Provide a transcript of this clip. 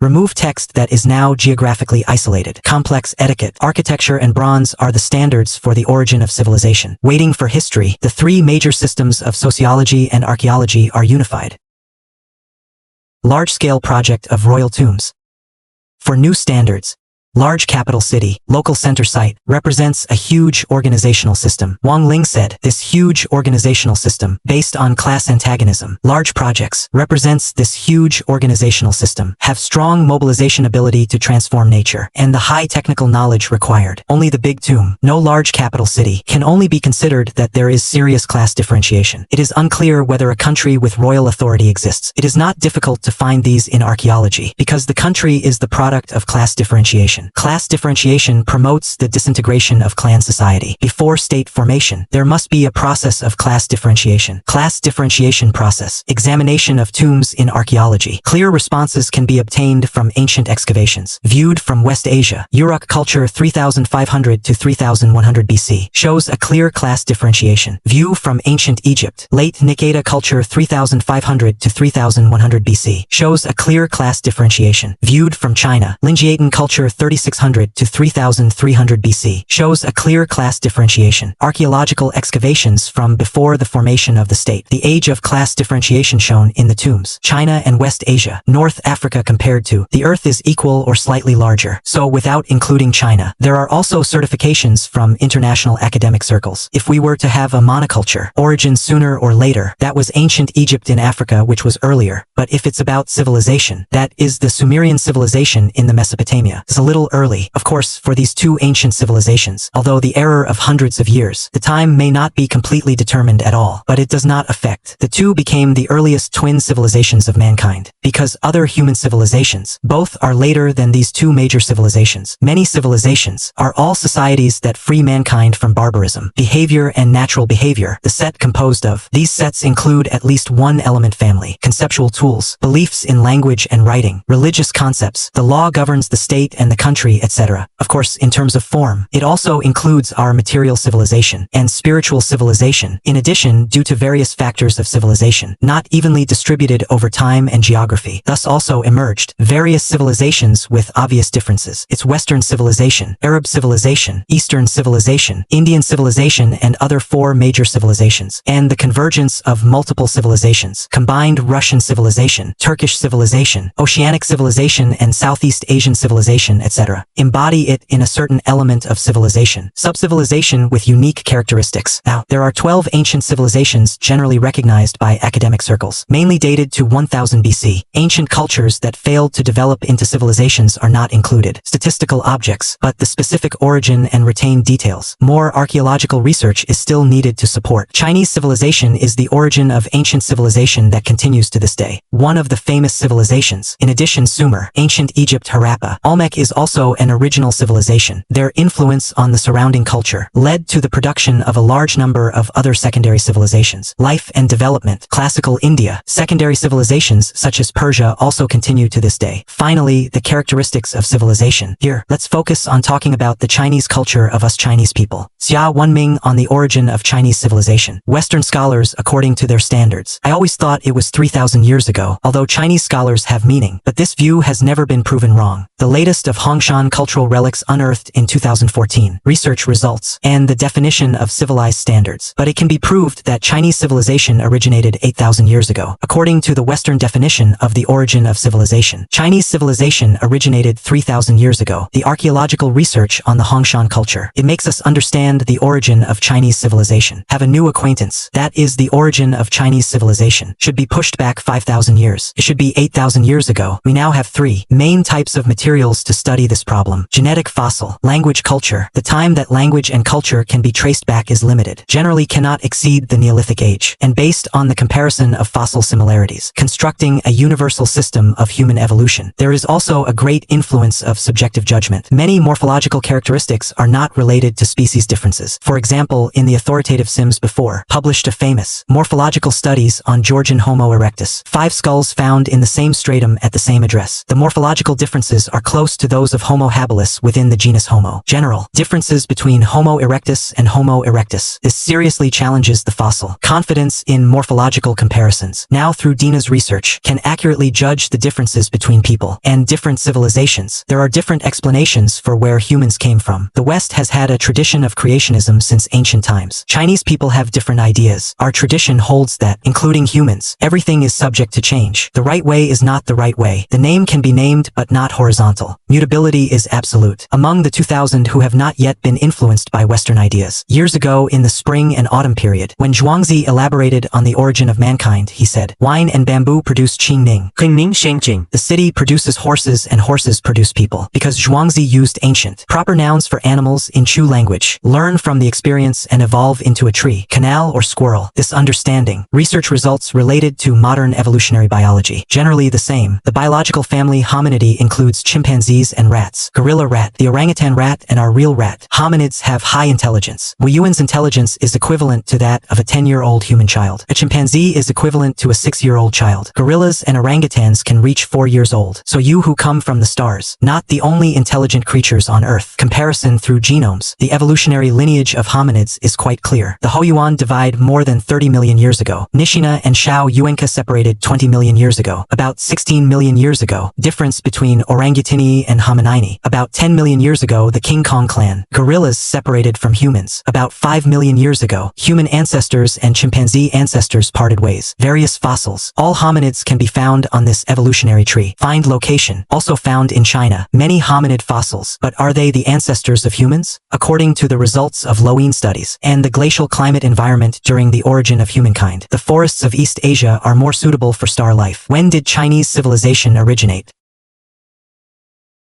Remove text that is now geographically isolated. Complex etiquette, architecture and bronze are the standards for the origin of civilization. Waiting for history, the three major systems of sociology and archaeology are unified. Large-scale project of royal tombs. For new standards, large capital city, local center site, represents a huge organizational system. Wang Ling said, this huge organizational system, based on class antagonism, large projects, represents this huge organizational system, have strong mobilization ability to transform nature, and the high technical knowledge required. Only the big tomb, no large capital city, can only be considered that there is serious class differentiation. It is unclear whether a country with royal authority exists. It is not difficult to find these in archaeology, because the country is the product of class differentiation. Class differentiation promotes the disintegration of clan society. Before state formation, there must be a process of class differentiation. Class differentiation process. Examination of tombs in archaeology. Clear responses can be obtained from ancient excavations. Viewed from West Asia, Uruk culture 3500 to 3100 BC shows a clear class differentiation. View from ancient Egypt, late Naqada culture 3500 to 3100 BC shows a clear class differentiation. Viewed from China, Linjiatin culture 3600 to 3300 BC shows a clear class differentiation. Archaeological excavations from before the formation of the state. The age of class differentiation shown in the tombs. China and West Asia, North Africa compared to the Earth is equal or slightly larger, so without including China. There are also certifications from international academic circles. If we were to have a monoculture, origin sooner or later, that was ancient Egypt in Africa, which was earlier. But if it's about civilization, that is the Sumerian civilization in the Mesopotamia. It's a little early. Of course, for these two ancient civilizations, although the error of hundreds of years, the time may not be completely determined at all, but it does not affect. The two became the earliest twin civilizations of mankind, because other human civilizations, both are later than these two major civilizations. Many civilizations are all societies that free mankind from barbarism, behavior and natural behavior. The set composed of these sets include at least one element family, conceptual tools, beliefs in language and writing, religious concepts, the law governs the state and the country, etc. Of course, in terms of form, it also includes our material civilization and spiritual civilization. In addition, due to various factors of civilization, not evenly distributed over time and geography, thus also emerged various civilizations with obvious differences. It's Western civilization, Arab civilization, Eastern civilization, Indian civilization, and other four major civilizations, and the convergence of multiple civilizations, combined Russian civilization, Turkish civilization, Oceanic civilization, and Southeast Asian civilization, etc. Embody it in a certain element of civilization. Subcivilization with unique characteristics. Now, there are 12 ancient civilizations generally recognized by academic circles, mainly dated to 1000 BC. Ancient cultures that failed to develop into civilizations are not included. Statistical objects, but the specific origin and retained details. More archaeological research is still needed to support. Chinese civilization is the origin of ancient civilization that continues to this day. One of the famous civilizations. In addition, Sumer, ancient Egypt, Harappa, Olmec is also an original civilization. Their influence on the surrounding culture led to the production of a large number of other secondary civilizations. Life and development. Classical India. Secondary civilizations such as Persia also continue to this day. Finally, the characteristics of civilization. Here, let's focus on talking about the Chinese culture of us Chinese people. Xia Wenming on the origin of Chinese civilization. Western scholars according to their standards. I always thought it was 3000 years ago, although Chinese scholars have meaning, but this view has never been proven wrong. The latest of Hongshan cultural relics unearthed in 2014, research results, and the definition of civilized standards. But it can be proved that Chinese civilization originated 8000 years ago. According to the Western definition of the origin of civilization, Chinese civilization originated 3000 years ago. The archaeological research on the Hongshan culture, it makes us understand the origin of Chinese civilization. Have a new acquaintance. That is the origin of Chinese civilization. Should be pushed back 5000 years. It should be 8000 years ago. We now have three main types of materials to study this problem. Genetic fossil, language culture. The time that language and culture can be traced back is limited, generally cannot exceed the Neolithic age, and based on the comparison of fossil similarities, constructing a universal system of human evolution. There is also a great influence of subjective judgment. Many morphological characteristics are not related to species differences. For example, in the authoritative Sims before, published a famous morphological studies on Georgian Homo erectus. 5 skulls found in the same stratum at the same address. The morphological differences are close to those of Homo habilis within the genus Homo. General differences between Homo erectus and Homo erectus. This seriously challenges the fossil confidence in morphological comparisons. Now through Dina's research, can accurately judge the differences between people and different civilizations. There are different explanations for where humans came from. The West has had a tradition of creationism since ancient times. Chinese people have different ideas. Our tradition holds that, including humans, everything is subject to change. The right way is not the right way. The name can be named but not horizontal. Mutability is absolute. Among the 2000 who have not yet been influenced by Western ideas. Years ago in the spring and autumn period, when Zhuangzi elaborated on the origin of mankind, he said, wine and bamboo produce Qingning. The city produces horses and horses produce people. Because Zhuangzi used ancient, proper nouns for animals in Chu language. Learn from the experience and evolve into a tree, canal or squirrel. This understanding, research results related to modern evolutionary biology. Generally the same. The biological family Hominidae includes chimpanzees and rats. Gorilla rat, the orangutan rat and our real rat. Hominids have high intelligence. Wuyuan's intelligence is equivalent to that of a 10-year-old human child. A chimpanzee is equivalent to a 6-year-old child. Gorillas and orangutans can reach 4 years old. So you who come from the stars, not the only intelligent creatures on Earth. Comparison through genomes. The evolutionary lineage of hominids is quite clear. The Hoyuan divide more than 30 million years ago. Nishina and Shao Yuanca separated 20 million years ago. About 16 million years ago, difference between orangutini and hominini. About 10 million years ago, the King Kong clan. Gorillas separated from humans. About 5 million years ago, human ancestors and chimpanzee ancestors parted ways. Various fossils. All hominids can be found on this evolutionary tree. Find location. Also found in China. Many hominid fossils. But are they the ancestors of humans? According to the results of Loine studies and the glacial climate environment during the origin of humankind, the forests of East Asia are more suitable for star life. When did Chinese civilization originate?